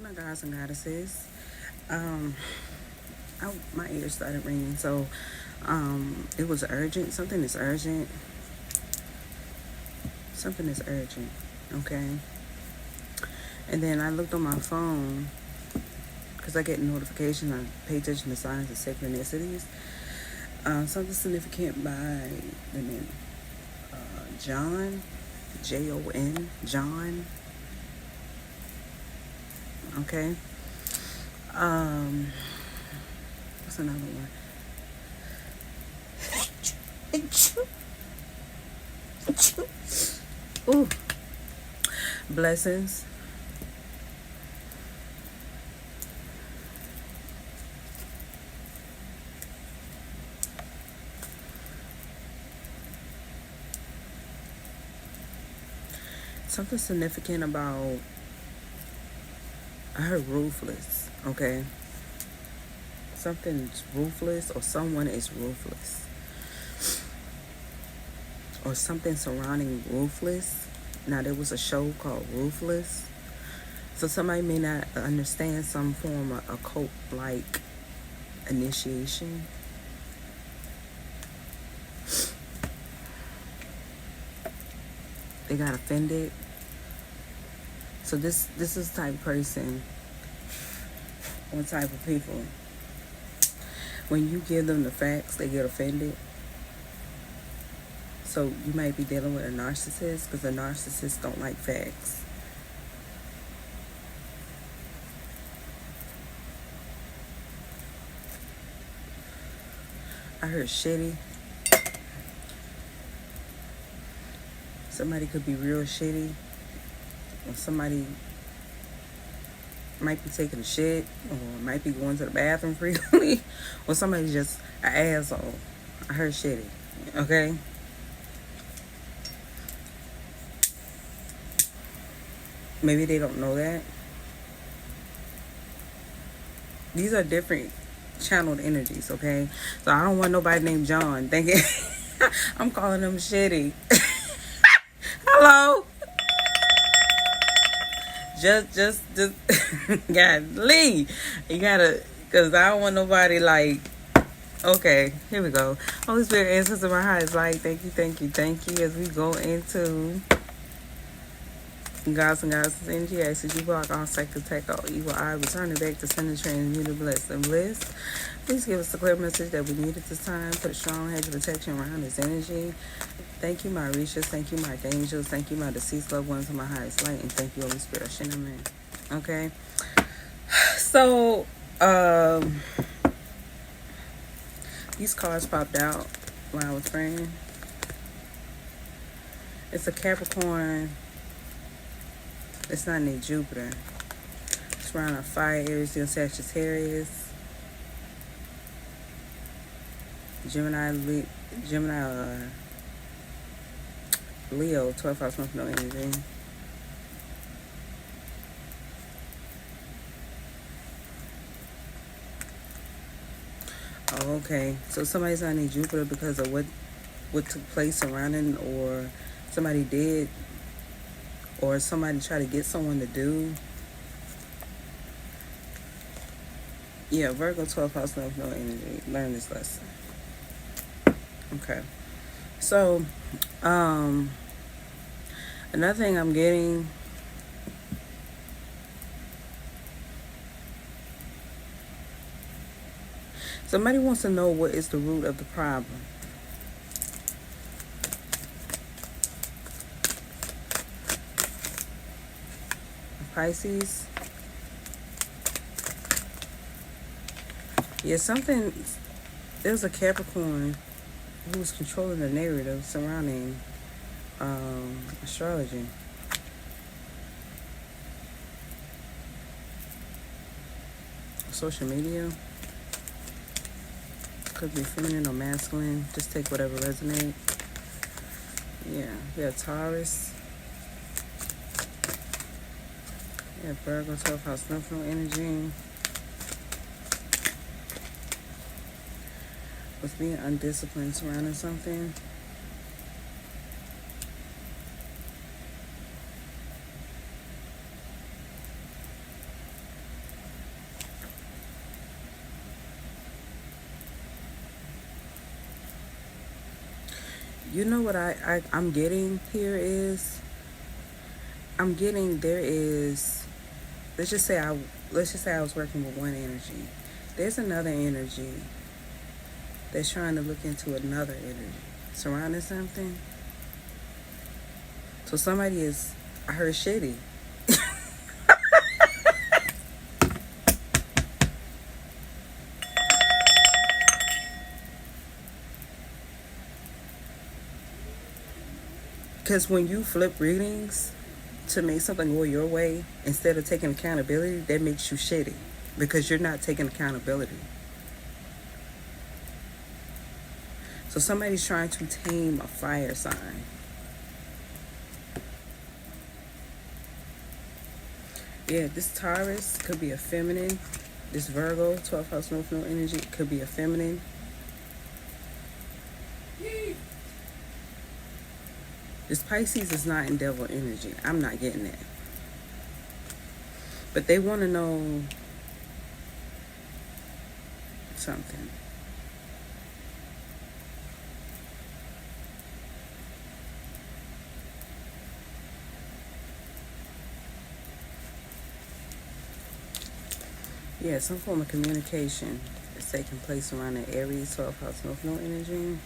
my gods and goddesses. Um, my ears started ringing, so it was urgent. Something is urgent. Something is urgent. Okay. And then I looked on my phone because I get notifications. I pay attention to signs and synchronicities. Something significant by the name John, Jon, John. Okay. Um, what's another one? Ooh, blessings. Something significant about, I heard ruthless. Okay. Something's ruthless, or someone is ruthless, or something surrounding ruthless. Now, there was a show called Ruthless. So somebody may not understand some form of occult like initiation. They got offended. So this is the type of person, what type of people. When you give them the facts, they get offended. So you might be dealing with a narcissist, because the narcissists don't like facts. I heard shitty. Somebody could be real shitty, or somebody might be taking a shit, or might be going to the bathroom frequently, or somebody's just an asshole. I heard shitty. Okay. Maybe they don't know that. These are different channeled energies, okay? So I don't want nobody named John thinking I'm calling them shitty. Hello? Just golly. You gotta, because I don't want nobody like, okay, here we go. Holy Spirit, answers in my heart is like, thank you, thank you, thank you, as we go into Gods and Goddesses energy. I said you block all cycles, take all evil eye, return it back to sender transmuted bliss and bliss. Please give us the clear message that we need at this time. Put a strong hedge of protection around this energy. Thank you, my Rishas. Thank you, my angels. Thank you, my deceased loved ones of my highest light. And thank you, Holy Spirit. Amen. Okay. So, these cards popped out while I was praying. It's a Capricorn. It's not named Jupiter. It's around a fire, Aries, Leo, Sagittarius, Gemini, Leo, 12 house month, no energy. Oh, okay. So somebody's not named Jupiter because of what took place surrounding, or somebody did, or somebody tried to get someone to do. Yeah, Virgo, 12 house, no energy. Learn this lesson. Okay. So, another thing I'm getting, somebody wants to know what is the root of the problem. Pisces. Yeah, there's a Capricorn who's controlling the narrative surrounding astrology. Social media. Could be feminine or masculine. Just take whatever resonates. Yeah, Taurus. Yeah, Virgo, 12 house, lympho energy. With being undisciplined surrounding something. You know what I'm getting here is I'm getting there is let's just say I was working with one energy. There's another energy that's trying to look into another energy surrounding something. So somebody is, I heard, shitty. Because when you flip readings to make something go your way instead of taking accountability, that makes you shitty because you're not taking accountability. So somebody's trying to tame a fire sign. Yeah, this Taurus could be a feminine. This Virgo, 12th house North Node energy, could be a feminine. This Pisces is not in devil energy. I'm not getting that. But they want to know something. Yeah, some form of communication is taking place around the Aries, 12th house North Node energy.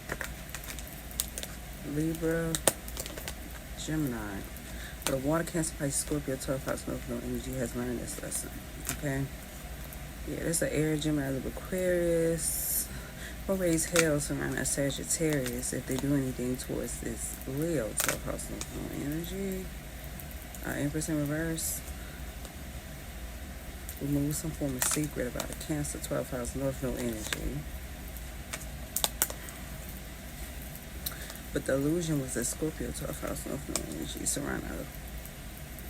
Libra, Gemini. The water, Cancer, Pisces, Scorpio, 12th house North Node energy has learned this lesson. Okay? Yeah, that's an air, Gemini, Libra, Aquarius. Will raise hell surrounding a Sagittarius if they do anything towards this Leo, 12th house North Node energy. Empress in reverse. Remove some form of secret about a Cancer, 12th house North Node energy. But the illusion was that Scorpio, 12th house North Node energy surrounding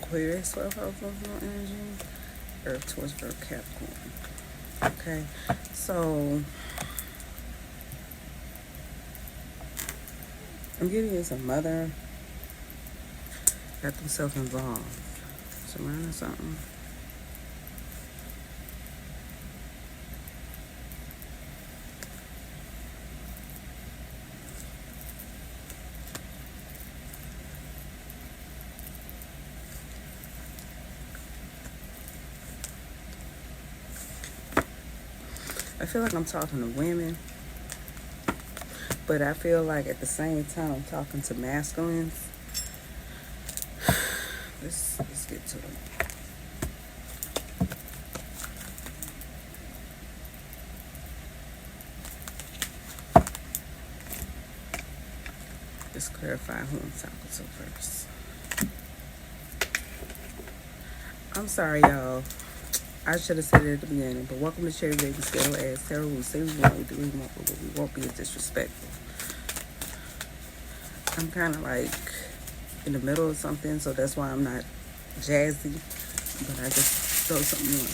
Aquarius, 12th house North Node energy. Earth towards Virgo, Capricorn. Okay, so I'm getting as a mother got themselves involved surrounding something. I feel like I'm talking to women, but I feel like at the same time I'm talking to masculines. Let's get to it. Let's clarify who I'm talking to first. I'm sorry, y'all. I should have said it at the beginning, but welcome to Cherry Baby Scale Ass Tarot. We say we want, we do we want, but we won't be as disrespectful. I'm kind of like in the middle of something, so that's why I'm not jazzy, but I just throw something on.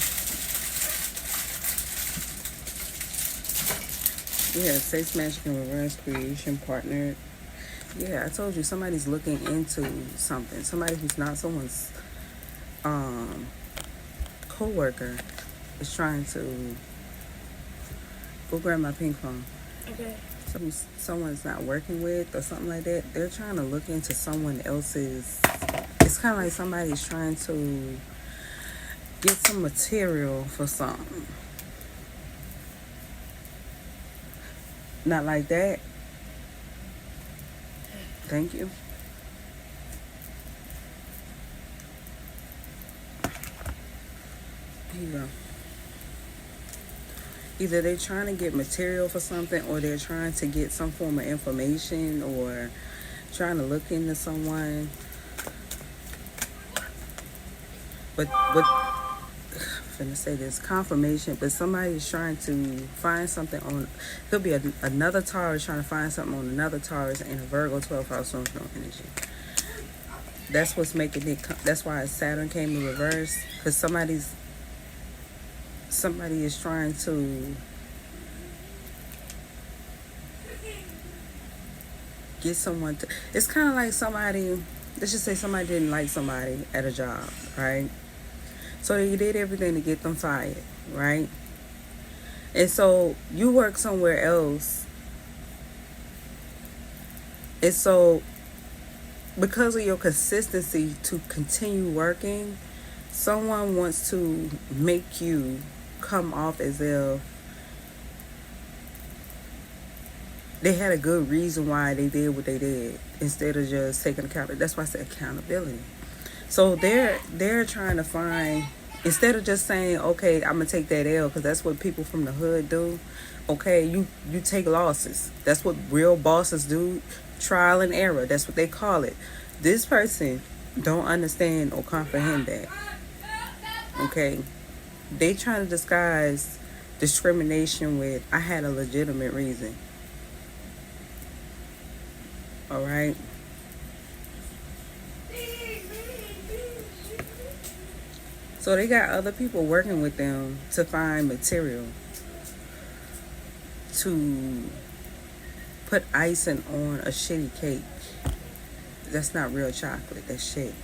Yeah, Sex Magic and Reverse Creation Partner. Yeah, I told you somebody's looking into something. Somebody who's not someone's co-worker is trying to go grab my pink phone. Okay. Someone's not working with or something like that. They're trying to look into someone else's. It's kind of like somebody's trying to get some material for something. Not like that. Thank you. Here you go. Either they're trying to get material for something, or they're trying to get some form of information, or trying to look into someone. But I'm finna say this confirmation, but somebody's trying to find something on. Could be another Taurus trying to find something on another Taurus in a Virgo 12th house North Node energy. That's what's making it. That's why Saturn came in reverse, because somebody is trying to get someone to. It's kind of like somebody. Let's just say somebody didn't like somebody at a job, right? So they did everything to get them fired, right? And so you work somewhere else It's so, because of your consistency to continue working, someone wants to make you come off as if they had a good reason why they did what they did instead of just taking accountability. That's why I said accountability. So they're trying to find, instead of just saying, okay, I'm gonna take that L because that's what people from the hood do. Okay, you take losses. That's what real bosses do. Trial and error. That's what they call it. This person don't understand or comprehend that. Okay, they trying to disguise discrimination with I had a legitimate reason. All right. So they got other people working with them to find material to put icing on a shitty cake. That's not real chocolate. That's shit.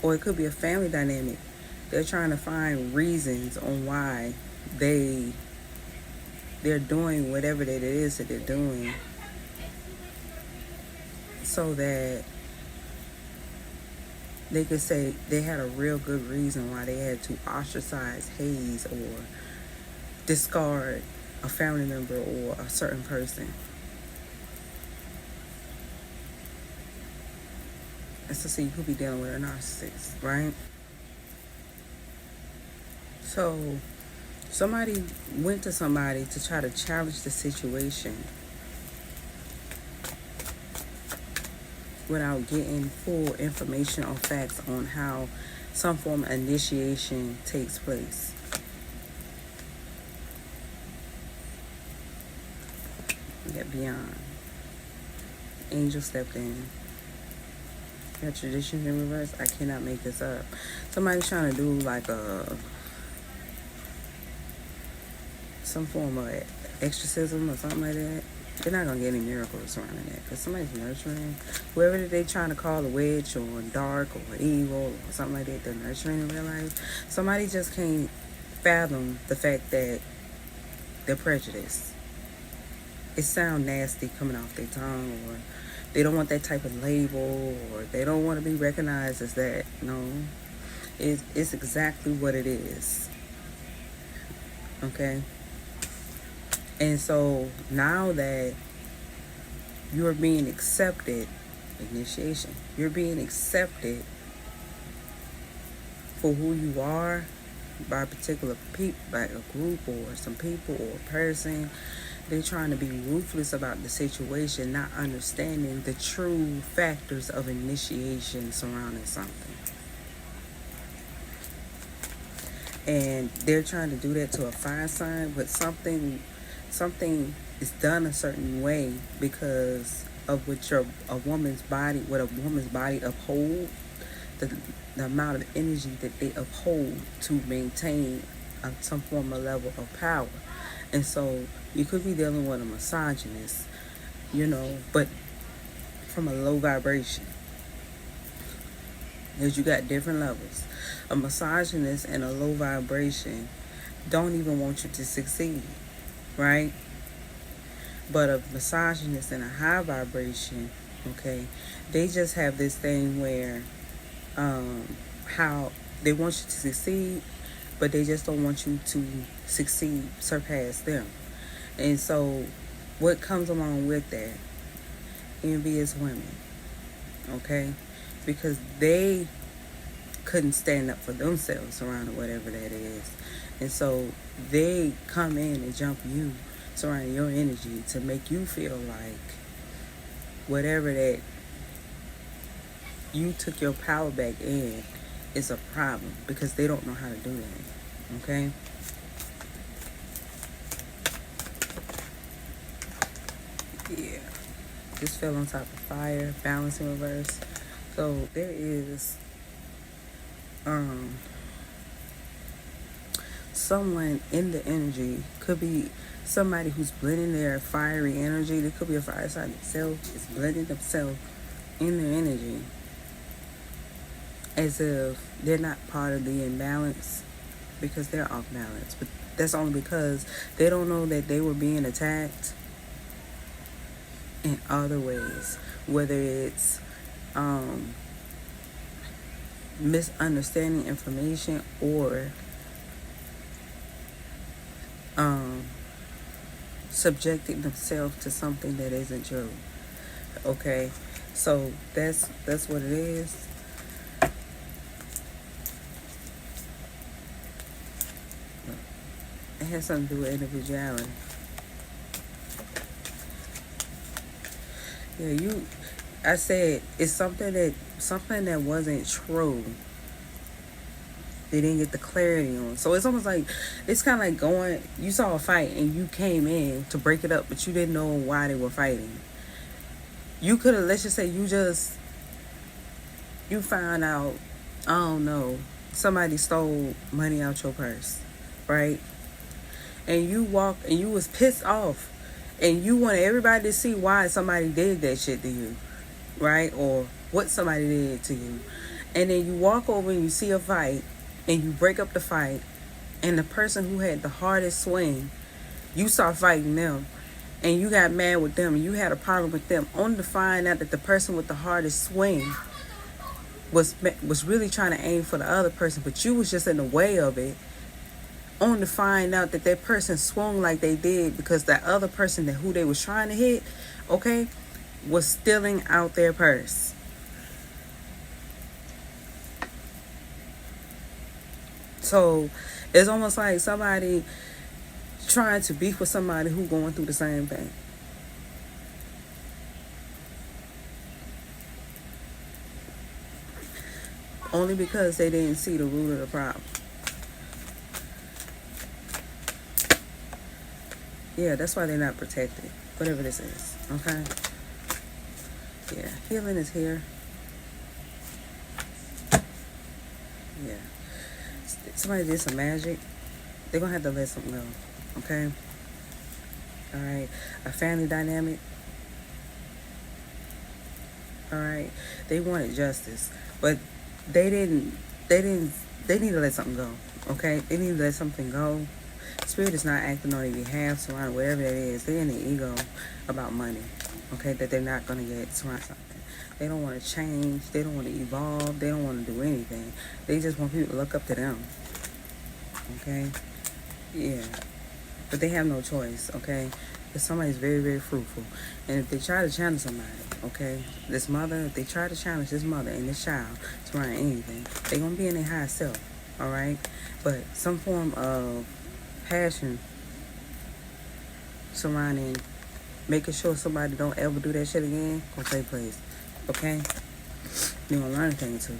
Or it could be a family dynamic. They're trying to find reasons on why they they're doing whatever that it is that they're doing, so that they could say they had a real good reason why they had to ostracize, haze, or discard a family member or a certain person. And so, see, you could be dealing with a narcissist, right? So somebody went to somebody to try to challenge the situation without getting full information or facts on how some form of initiation takes place. You got beyond. Angel stepped in. You got traditions in reverse. I cannot make this up. Somebody's trying to do like some form of exorcism or something like that. They're not gonna get any miracles surrounding that because somebody's nurturing whoever they trying to call a witch or dark or evil or something like that. They're nurturing in real life. Somebody just can't fathom the fact that they're prejudiced. It sounds nasty coming off their tongue, or they don't want that type of label, or they don't want to be recognized as that. No, it's exactly what it is. Okay. And so now that you're being accepted, initiation, you're being accepted for who you are by a particular people, by a group or some people or a person. They're trying to be ruthless about the situation, not understanding the true factors of initiation surrounding something. And they're trying to do that to a fire sign, but something is done a certain way because of what a woman's body uphold, the amount of energy that they uphold to maintain some form of level of power. And so you could be dealing with a misogynist, but from a low vibration. Because you got different levels. A misogynist and a low vibration don't even want you to succeed, right? But a misogynist and a high vibration, okay, they just have this thing where how they want you to succeed, but they just don't want you to succeed, surpass them. And so what comes along with that? Envious women, okay? Because they couldn't stand up for themselves around or whatever that is. And so they come in and jump you surrounding your energy to make you feel like whatever that you took your power back in is a problem because they don't know how to do that. Okay? Yeah. Just fell on top of fire, balance in reverse. So there is someone in the energy, could be somebody who's blending their fiery energy. There could be a fire sign itself. It's blending themselves in their energy as if they're not part of the imbalance because they're off balance. But that's only because they don't know that they were being attacked in other ways, whether it's misunderstanding information or um, subjecting themselves to something that isn't true. Okay, so that's what it is. It has something to do with individuality. Yeah, I said it's something that wasn't true. They didn't get the clarity on. So it's almost like it's kind of like going. You saw a fight and you came in to break it up, but you didn't know why they were fighting. You could have. Let's just say you found out. I don't know. Somebody stole money out your purse, right? And you walked and you was pissed off, and you wanted everybody to see why somebody did that shit to you, right? Or what somebody did to you. And then you walk over and you see a fight and you break up the fight, and the person who had the hardest swing, you start fighting them, and you got mad with them and you had a problem with them, only to find out that the person with the hardest swing was really trying to aim for the other person, but you was just in the way of it, only to find out that that person swung like they did because that other person who they was trying to hit, okay, was stealing out their purse. So it's almost like somebody trying to beef with somebody who going through the same thing. Only because they didn't see the root of the problem. Yeah, that's why they're not protected. Whatever this is. Okay? Yeah. Healing is here. Yeah. Somebody did some magic. They're going to have to let something go. Okay? Alright. A family dynamic. Alright. They wanted justice. But they need to let something go. Okay? They need to let something go. Spirit is not acting on their behalf, surrounded whatever that is. They're in the ego about money. Okay? That they're not going to get surrounded something. They don't want to change. They don't want to evolve. They don't want to do anything. They just want people to look up to them. Okay? Yeah. But they have no choice. Okay? Because somebody's very, very fruitful. And if they try to challenge somebody, okay, this mother, if they try to challenge this mother and this child to run anything, they're going to be in their high self. Alright? But some form of passion surrounding making sure somebody don't ever do that shit again, gonna take place. Okay? You're gonna learn a thing too.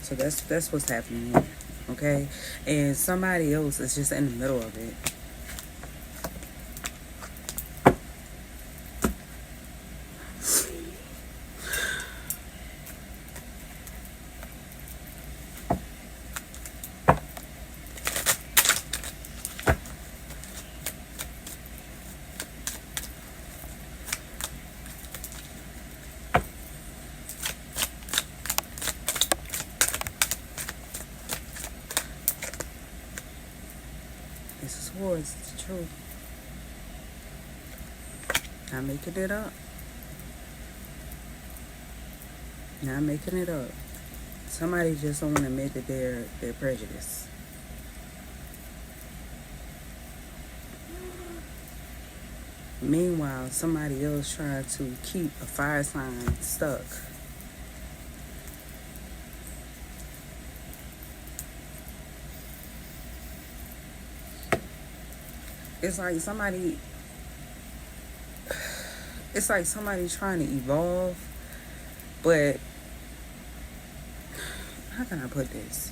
So that's what's happening here. Okay? And somebody else is just in the middle of it. This is war, it's the truth. Not making it up. Not making it up. Somebody just don't want to admit that they're prejudiced. Meanwhile, somebody else trying to keep a fire sign stuck. It's like somebody trying to evolve, but how can I put this?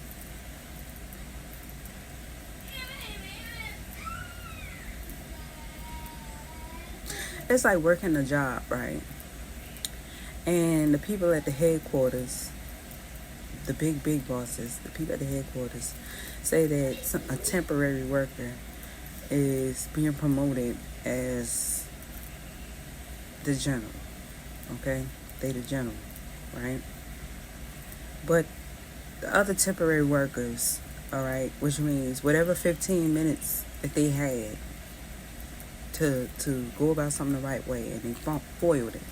It's like working a job, right? And the people at the headquarters, the big bosses, the people at the headquarters, say that a temporary worker is being promoted as the general. Okay? They the general. right? But the other temporary workers, all right, which means whatever 15 minutes that they had to go about something the right way, and they foiled it.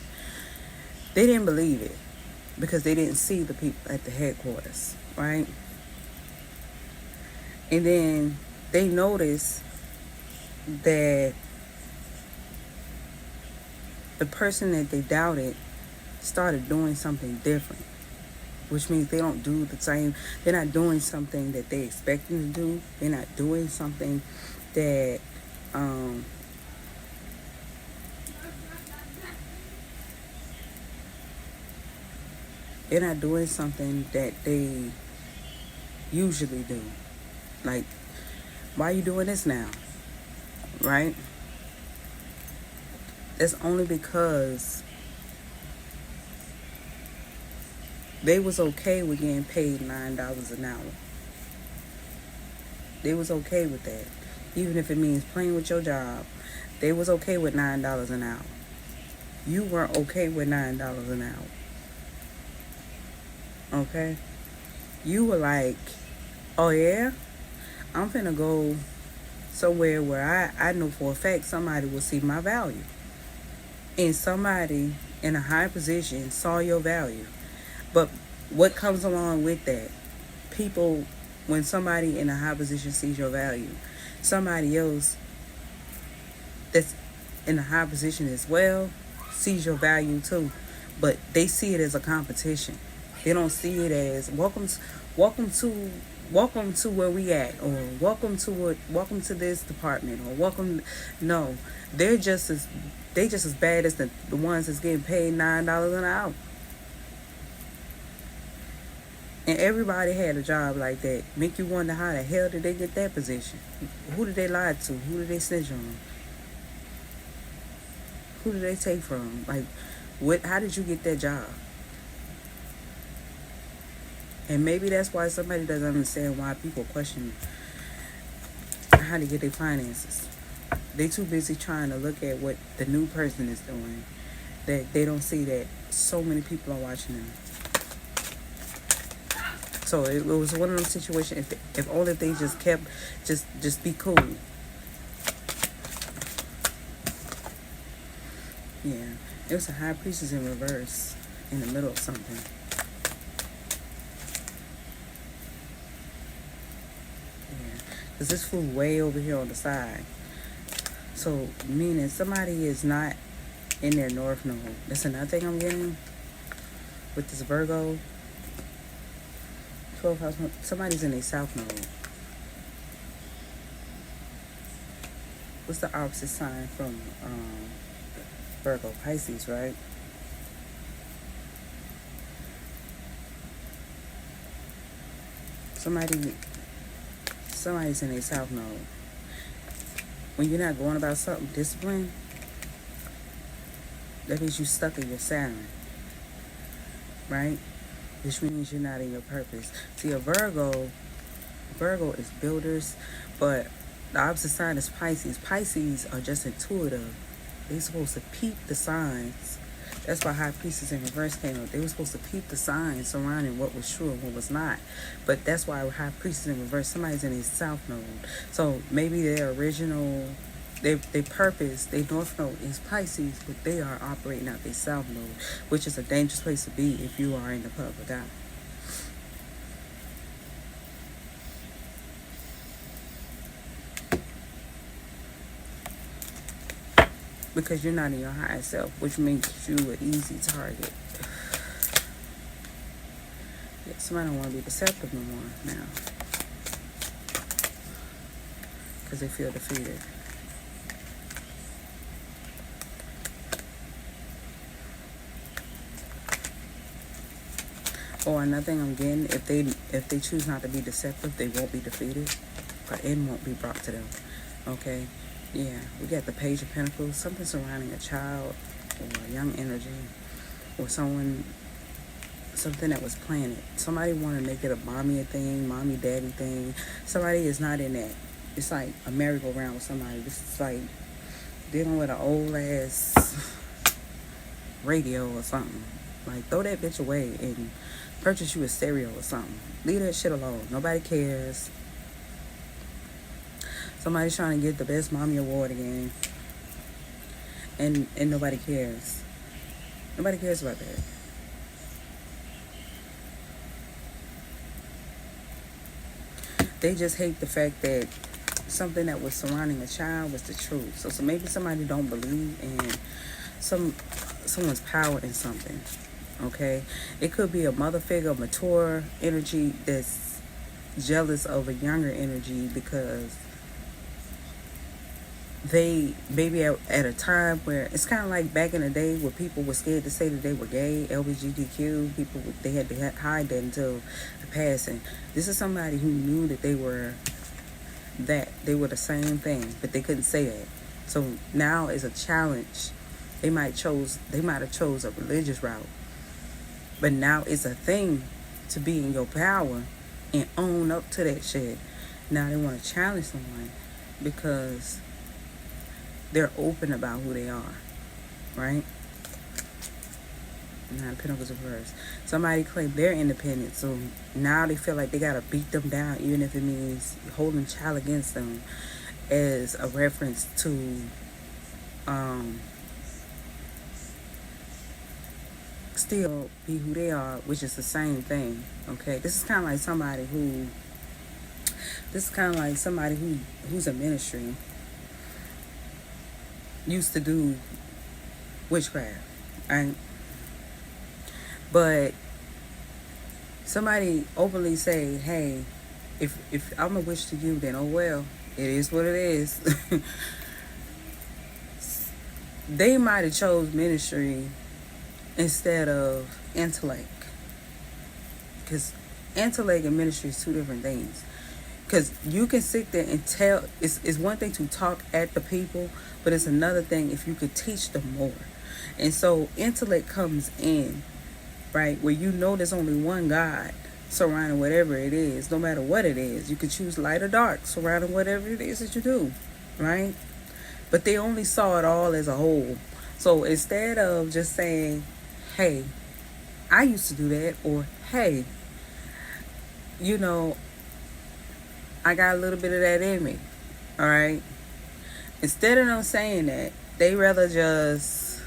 They didn't believe it because they didn't see the people at the headquarters, right? And then they noticed that the person that they doubted started doing something different, which means they don't do the same. They're not doing something that they expect them to do. They're not doing something that they're not doing something that they usually do. Like, why are you doing this now? Right? That's only because they was okay with getting paid $9 an hour. They was okay with that. Even if it means playing with your job, they was okay with $9 an hour. You weren't okay with $9 an hour. Okay? You were like, oh yeah? I'm finna go somewhere where I know for a fact somebody will see my value. And somebody in a high position saw your value. But what comes along with that? People, when somebody in a high position sees your value, somebody else that's in a high position as well sees your value too. But they see it as a competition. They don't see it as welcome to where we at, or welcome to this department, or welcome. No, they're just as bad as the ones that's getting paid $9 an hour. And everybody had a job like that. Make you wonder how the hell did they get that position? Who did they lie to? Who did they snitch on? Who did they take from? Like, what? How did you get that job? And maybe that's why somebody doesn't understand why people question how to get their finances. They too busy trying to look at what the new person is doing, that they don't see that so many people are watching them. So it was one of those situations. If only if they just kept, just be cool. Yeah, it was a high priestess in reverse in the middle of something. Yeah, because this flew way over here on the side. So meaning somebody is not in their north node. That's another thing I'm getting with this Virgo. 12th house, somebody's in a south node. What's the opposite sign from Virgo? Pisces, right? Somebody's in a south node. When you're not going about something disciplined, that means you're stuck in your Saturn, right? Which means you're not in your purpose. See, a Virgo is builders, but the opposite sign is Pisces. Pisces are just intuitive. They're supposed to peep the signs. That's why High Priestess in reverse came up. They were supposed to peep the signs surrounding what was true and what was not. But that's why High Priestess in reverse, somebody's in a south node. So maybe their original, their purpose, their north node is Pisces, but they are operating out their south node, which is a dangerous place to be if you are in the public eye. Because you're not in your higher self, which makes you an easy target. Yeah, somebody don't want to be deceptive no more now. Because they feel defeated. Or another thing I'm getting, if they choose not to be deceptive, they won't be defeated. Or end won't be brought to them. Okay? Yeah, we got the Page of Pentacles, something surrounding a child or a young energy or something that was planted. Somebody want to make it a mommy thing, mommy daddy thing. Somebody is not in that. It's like a merry-go-round with somebody. This is like dealing with an old ass radio or something. Like, throw that bitch away and purchase you a stereo or something. Leave that shit alone. Nobody cares. Somebody's trying to get the best mommy award again, and nobody cares. Nobody cares about that. They just hate the fact that something that was surrounding a child was the truth. So maybe somebody don't believe in someone's power in something. Okay, it could be a mother figure, mature energy that's jealous of a younger energy because they maybe at a time where it's kind of like back in the day where people were scared to say that they were gay, LGBTQ people, they had to hide that until the passing. This is somebody who knew that they were the same thing, but they couldn't say that. So now is a challenge. They might have chose a religious route, but now it's a thing to be in your power and own up to that shit. Now they want to challenge someone because they're open about who they are, right? Nine Pentacles reverse. Somebody claimed their independence, so now they feel like they gotta beat them down, even if it means holding a child against them, as a reference to still be who they are, which is the same thing. Okay, this is kind of like somebody who's a ministry used to do witchcraft, right? But somebody openly say, hey, if I'm a witch to you, then oh well, it is what it is. They might have chose ministry instead of intellect, because intellect and ministry is two different things. Because you can sit there and tell, it's one thing to talk at the people, but it's another thing if you could teach them more. And so intellect comes in, right, where you know there's only one God surrounding whatever it is, no matter what it is. You could choose light or dark surrounding whatever it is that you do, right? But they only saw it all as a whole. So instead of just saying, hey, I used to do that, or hey, I got a little bit of that in me, all right? Instead of them saying that, they rather just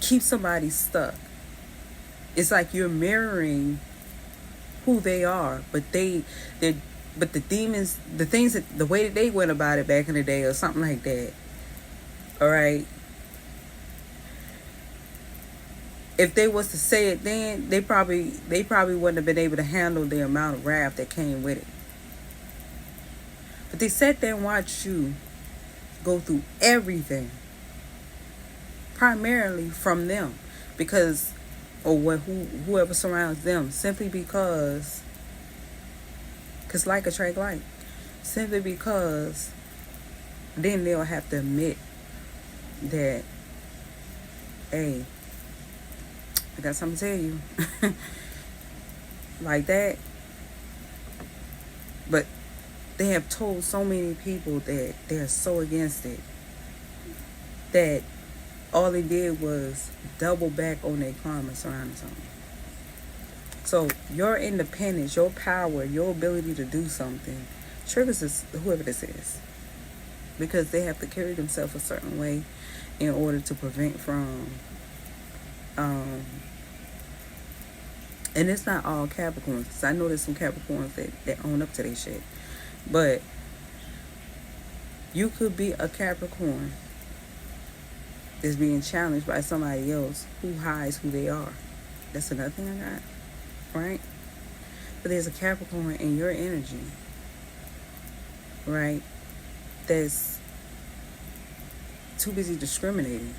keep somebody stuck. It's like you're mirroring who they are, but the demons, the things that the way that they went about it back in the day, or something like that. All right. If they was to say it then, they probably wouldn't have been able to handle the amount of wrath that came with it. But they sat there and watched you go through everything, primarily from them, because, or whoever surrounds them, simply because like attract like, simply because then they'll have to admit that, hey, I got something to tell you. Like that. But they have told so many people that they're so against it that all they did was double back on their karma surrounding something. So your independence, your power, your ability to do something triggers this, whoever this is, because they have to carry themselves a certain way in order to prevent from and it's not all Capricorns, because I know there's some Capricorns that own up to their shit, but you could be a Capricorn that's being challenged by somebody else who hides who they are. That's another thing I got, right? But there's a Capricorn in your energy, right, that's too busy discriminating